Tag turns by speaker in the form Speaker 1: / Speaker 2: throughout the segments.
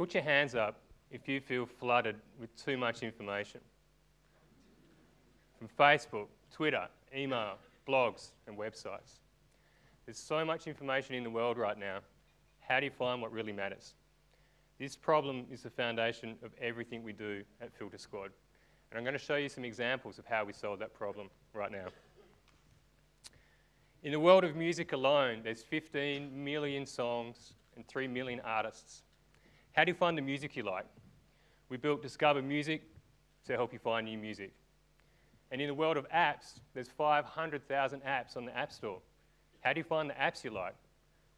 Speaker 1: Put your hands up if you feel flooded with too much information. From Facebook, Twitter, email, blogs, and websites. There's so much information in the world right now. How do you find what really matters? This problem is the foundation of everything we do at Filter Squad. And I'm going to show you some examples of how we solve that problem right now. In the world of music alone, there's 15 million songs and 3 million artists. How do you find the music you like? We built Discover Music to help you find new music. And in the world of apps, there's 500,000 apps on the App Store. How do you find the apps you like?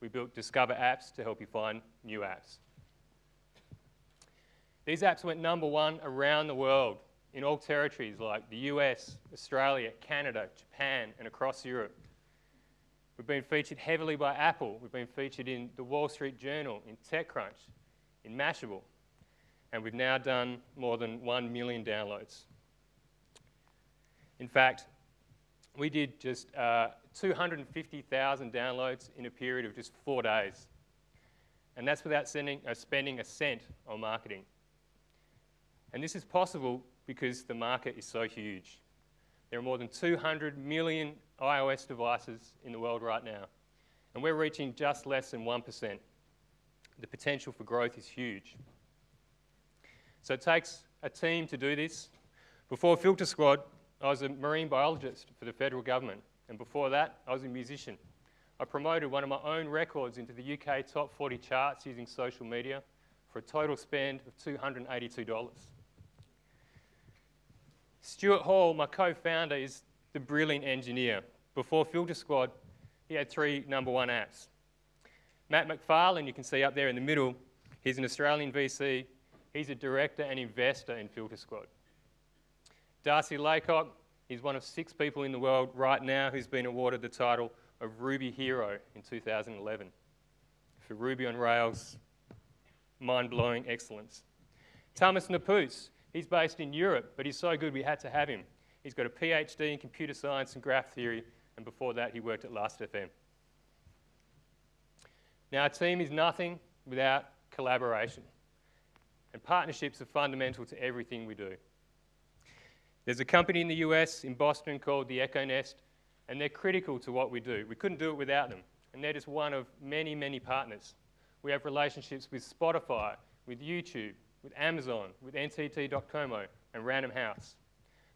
Speaker 1: We built Discover Apps to help you find new apps. These apps went #1 around the world in all territories like the US, Australia, Canada, Japan, and across Europe. We've been featured heavily by Apple. We've been featured in the Wall Street Journal, in TechCrunch, in Mashable. And we've now done more than 1 million downloads. In fact, we did just 250,000 downloads in a period of just 4 days. And that's without spending a cent on marketing. And this is possible because the market is so huge. There are more than 200 million iOS devices in the world right now. And we're reaching just less than 1%. The potential for growth is huge. So it takes a team to do this. Before Filter Squad, I was a marine biologist for the federal government. And before that, I was a musician. I promoted one of my own records into the UK top 40 charts using social media for a total spend of $282. Stuart Hall, my co-founder, is the brilliant engineer. Before Filter Squad, he had 3 #1 apps. Matt McFarlane, you can see up there in the middle, he's an Australian VC. He's a director and investor in Filter Squad. Darcy Laycock, he's one of 6 people in the world right now who's been awarded the title of Ruby Hero in 2011. For Ruby on Rails, mind-blowing excellence. Thomas Napuz, he's based in Europe, but he's so good we had to have him. He's got a PhD in computer science and graph theory, and before that he worked at Last.fm. Now, our team is nothing without collaboration, and partnerships are fundamental to everything we do. There's a company in the US, in Boston, called the Echo Nest, and they're critical to what we do. We couldn't do it without them, and they're just one of many, many partners. We have relationships with Spotify, with YouTube, with Amazon, with NTT.Docomo, and Random House.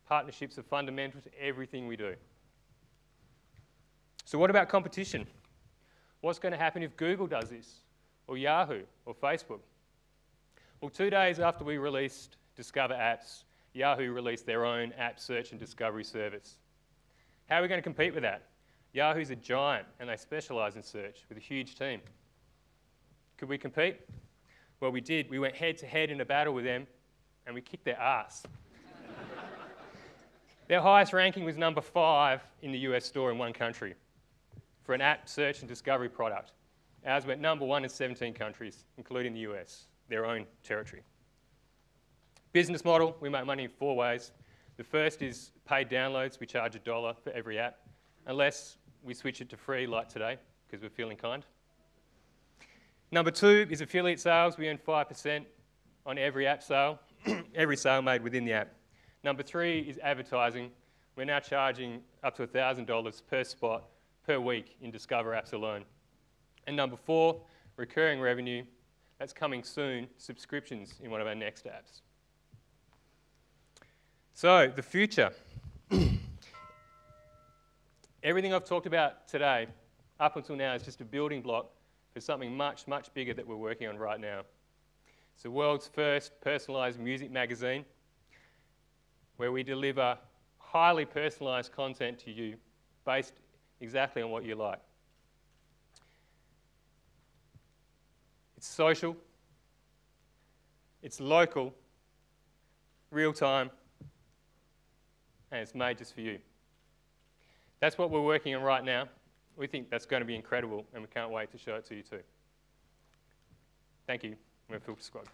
Speaker 1: Partnerships are fundamental to everything we do. So what about competition? What's going to happen if Google does this, or Yahoo, or Facebook? Well, 2 days after we released Discover Apps, Yahoo released their own app search and discovery service. How are we going to compete with that? Yahoo's a giant, and they specialise in search with a huge team. Could we compete? Well, we did. We went head-to-head in a battle with them, and we kicked their ass. Their highest ranking was #5 in the US store in one country for an app search and discovery product. Ours went #1 in 17 countries, including the US, their own territory. Business model, we make money in 4 ways. The first is paid downloads. We charge $1 for every app, unless we switch it to free like today, because we're feeling kind. #2 is affiliate sales. We earn 5% on every app sale, every sale made within the app. #3 is advertising. We're now charging up to $1,000 per spot per week in Discover Apps alone. And #4, recurring revenue. That's coming soon, subscriptions in one of our next apps. So, the future. Everything I've talked about today, up until now, is just a building block for something much, much bigger that we're working on right now. It's the world's first personalised music magazine, where we deliver highly personalised content to you based exactly on what you like. It's social, it's local, real-time, and it's made just for you. That's what we're working on right now. We think that's going to be incredible, and we can't wait to show it to you too. Thank you. We're Filter Squad.